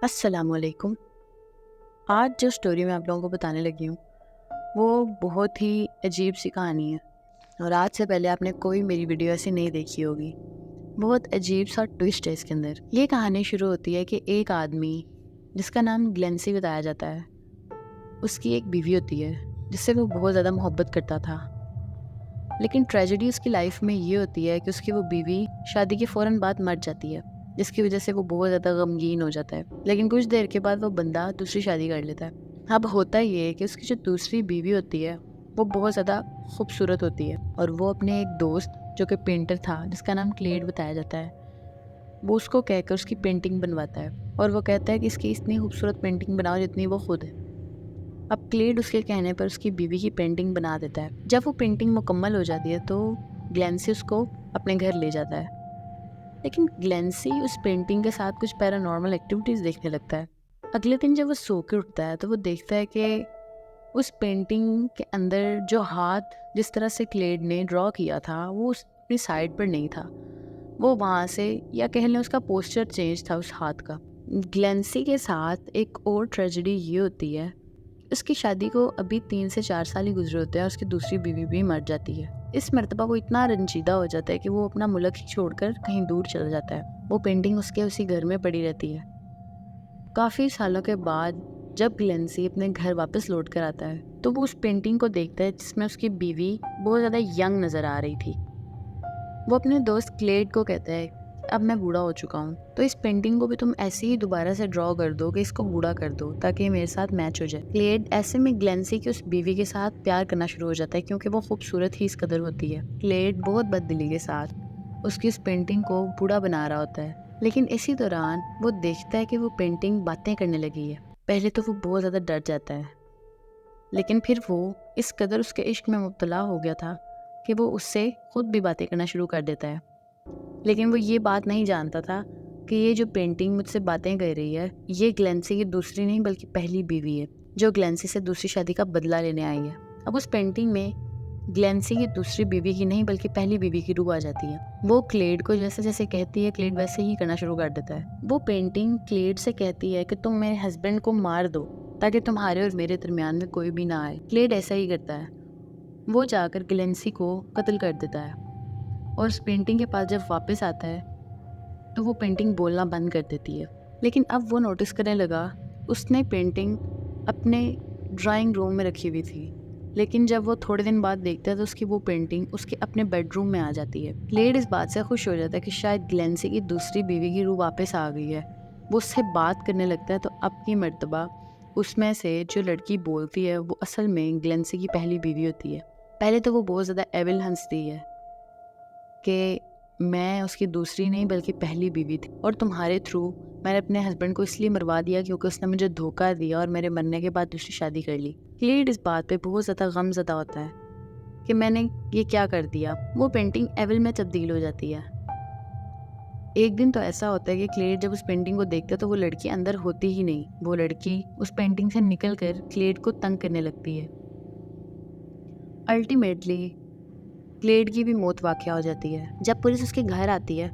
अस्सलाम वालेकुम। आज जो स्टोरी मैं आप लोगों को बताने लगी हूँ वो बहुत ही अजीब सी कहानी है और आज से पहले आपने कोई मेरी वीडियो ऐसी नहीं देखी होगी। बहुत अजीब सा ट्विस्ट है इसके अंदर। ये कहानी शुरू होती है कि एक आदमी जिसका नाम ग्लेंसी बताया जाता है, उसकी एक बीवी होती है जिससे वो बहुत ज़्यादा मोहब्बत करता था। लेकिन ट्रेजेडी उसकी लाइफ में ये होती है कि उसकी वो बीवी शादी के फ़ौरन बाद मर जाती है, जिसकी वजह से वो बहुत ज़्यादा गमगीन हो जाता है। लेकिन कुछ देर के बाद वो बंदा दूसरी शादी कर लेता है। अब होता ये है कि उसकी जो दूसरी बीवी होती है वो बहुत ज़्यादा खूबसूरत होती है और वो अपने एक दोस्त जो कि पेंटर था, जिसका नाम क्लेड बताया जाता है, वो उसको कहकर उसकी पेंटिंग बनवाता है और वो कहता है कि इसकी इतनी खूबसूरत पेंटिंग बनाओ जितनी वो खुद है। अब क्लेड उसके कहने पर उसकी बीवी की पेंटिंग बना देता है। जब वो पेंटिंग मुकम्मल हो जाती है तो ग्लेंसी उसको अपने घर ले जाता है। लेकिन ग्लेंसी उस पेंटिंग के साथ कुछ पैरानॉर्मल एक्टिविटीज़ देखने लगता है। अगले दिन जब वो सो के उठता है तो वो देखता है कि उस पेंटिंग के अंदर जो हाथ जिस तरह से क्लेड ने ड्रॉ किया था वो अपनी साइड पर नहीं था। वो वहाँ से, या कह लें उसका पोस्चर चेंज था उस हाथ का। ग्लेंसी के साथ एक और ट्रेजेडी ये होती है, उसकी शादी को अभी 3 से 4 साल ही गुजरे होते हैं और उसकी दूसरी बीवी भी मर जाती है। इस मर्तबा वो इतना रंजीदा हो जाता है कि वो अपना मुल्क ही छोड़कर कहीं दूर चला जाता है। वो पेंटिंग उसके उसी घर में पड़ी रहती है। काफ़ी सालों के बाद जब ग्लेंसी अपने घर वापस लौट कर आता है तो वो उस पेंटिंग को देखता है जिसमें उसकी बीवी बहुत ज़्यादा यंग नज़र आ रही थी। वो अपने दोस्त क्लेड को कहता है, अब मैं बूढ़ा हो चुका हूँ तो इस पेंटिंग को भी तुम ऐसे ही दोबारा से ड्रॉ कर दो कि इसको बूढ़ा कर दो ताकि ये मेरे साथ मैच हो जाए। क्लेड ऐसे में ग्लेंसी की उस बीवी के साथ प्यार करना शुरू हो जाता है क्योंकि वो खूबसूरत ही इस कदर होती है। क्लेड बहुत बददिली के साथ उसकी उस पेंटिंग को बूढ़ा बना रहा होता है, लेकिन इसी दौरान वो देखता है कि वो पेंटिंग बातें करने लगी है। पहले तो वो बहुत ज़्यादा डर जाता है, लेकिन फिर वो इस कदर उसके इश्क में मुब्तला हो गया था कि वो उससे खुद भी बातें करना शुरू कर देता है। लेकिन वो ये बात नहीं जानता था कि ये जो पेंटिंग मुझसे बातें कर रही है ये ग्लेंसी की दूसरी नहीं बल्कि पहली बीवी है, जो ग्लेंसी से दूसरी शादी का बदला लेने आई है। अब उस पेंटिंग में ग्लेंसी की दूसरी बीवी की नहीं बल्कि पहली बीवी की रूह आ जाती है। वो क्लेड को जैसे जैसे कहती है क्लेड वैसे ही करना शुरू कर देता है। वो पेंटिंग क्लेड से कहती है कि तुम मेरे हस्बैंड को मार दो ताकि तुम्हारे और मेरे दरमियान में कोई भी ना आए। क्लेड ऐसा ही करता है। वो जाकर ग्लेंसी को कत्ल कर देता है और उस पेंटिंग के पास जब वापस आता है तो वो पेंटिंग बोलना बंद कर देती है। लेकिन अब वो नोटिस करने लगा उसने पेंटिंग अपने ड्राइंग रूम में रखी हुई थी, लेकिन जब वो थोड़े दिन बाद देखता है तो उसकी वो पेंटिंग उसके अपने बेडरूम में आ जाती है। क्लेड इस बात से खुश हो जाता है कि शायद ग्लेंसी की दूसरी बीवी की रूह वापस आ गई है। वो उससे बात करने लगता है तो अब की मर्तबा उसमें से जो लड़की बोलती है वो असल में ग्लेंसी की पहली बीवी होती है। पहले तो वो बहुत ज़्यादा एविल हंसती है कि मैं उसकी दूसरी नहीं बल्कि पहली बीवी थी और तुम्हारे थ्रू मैंने अपने हस्बैंड को इसलिए मरवा दिया क्योंकि उसने मुझे धोखा दिया और मेरे मरने के बाद दूसरी शादी कर ली। क्लेड इस बात पे बहुत ज़्यादा गमज़दा होता है कि मैंने ये क्या कर दिया। वो पेंटिंग एविल में तब्दील हो जाती है। एक दिन तो ऐसा होता है कि क्लेड जब उस पेंटिंग को देखता है तो वो लड़की अंदर होती ही नहीं। वो लड़की उस पेंटिंग से निकल कर क्लेड को तंग करने लगती है। अल्टीमेटली क्लेड की भी मौत वाक़या हो जाती है। जब पुलिस उसके घर आती है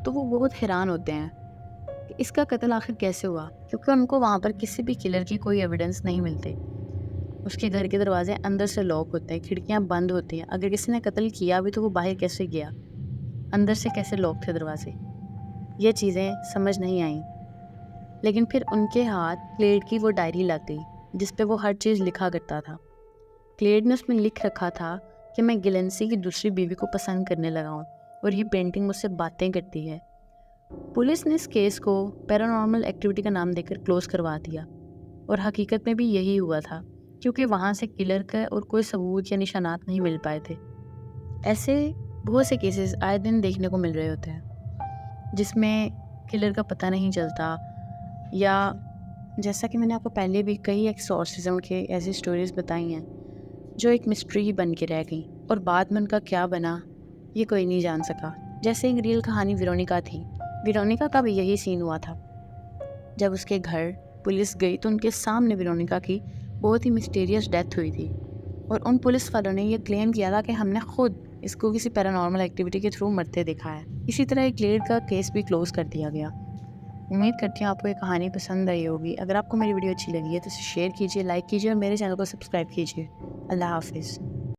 तो वो बहुत हैरान होते हैं कि इसका कत्ल आखिर कैसे हुआ, क्योंकि उनको वहाँ पर किसी भी किलर की कोई एविडेंस नहीं मिलती। उसके घर के दरवाजे अंदर से लॉक होते हैं, खिड़कियाँ बंद होती हैं। अगर किसी ने कत्ल किया भी तो वो बाहर कैसे गया, अंदर से कैसे लॉक थे दरवाजे, ये चीज़ें समझ नहीं आईं। लेकिन फिर उनके हाथ क्लेड की वो डायरी लग गई जिस पे वो हर चीज़ लिखा करता था। क्लेड ने उसमें लिख रखा था कि मैं ग्लेंसी की दूसरी बीवी को पसंद करने लगा हूँ और ये पेंटिंग मुझसे बातें करती है। पुलिस ने इस केस को पैरानॉर्मल एक्टिविटी का नाम देकर क्लोज करवा दिया और हकीकत में भी यही हुआ था, क्योंकि वहाँ से किलर का और कोई सबूत या निशानात नहीं मिल पाए थे। ऐसे बहुत से केसेस आए दिन देखने को मिल रहे होते हैं जिसमें किलर का पता नहीं चलता, या जैसा कि मैंने आपको पहले भी कई एक्सॉर्सिज्म के ऐसी स्टोरीज बताई हैं जो एक मिस्ट्री ही बन के रह गई और बाद में उनका क्या बना ये कोई नहीं जान सका। जैसे एक रियल कहानी वेरोनिका थी। वेरोनिका का भी यही सीन हुआ था। जब उसके घर पुलिस गई तो उनके सामने वेरोनिका की बहुत ही मिस्टीरियस डेथ हुई थी और उन पुलिस वालों ने यह क्लेम किया था कि हमने खुद इसको किसी पैरानॉर्मल एक्टिविटी के थ्रू मरते देखा है। इसी तरह एक क्लेड का केस भी क्लोज कर दिया गया। امید کرتی ہوں آپ کو یہ کہانی پسند آئی ہوگی. اگر آپ کو میری ویڈیو اچھی لگی ہے تو اسے شیئر کیجیے, لائک کیجیے اور میرے چینل کو سبسکرائب کیجیے. اللہ حافظ.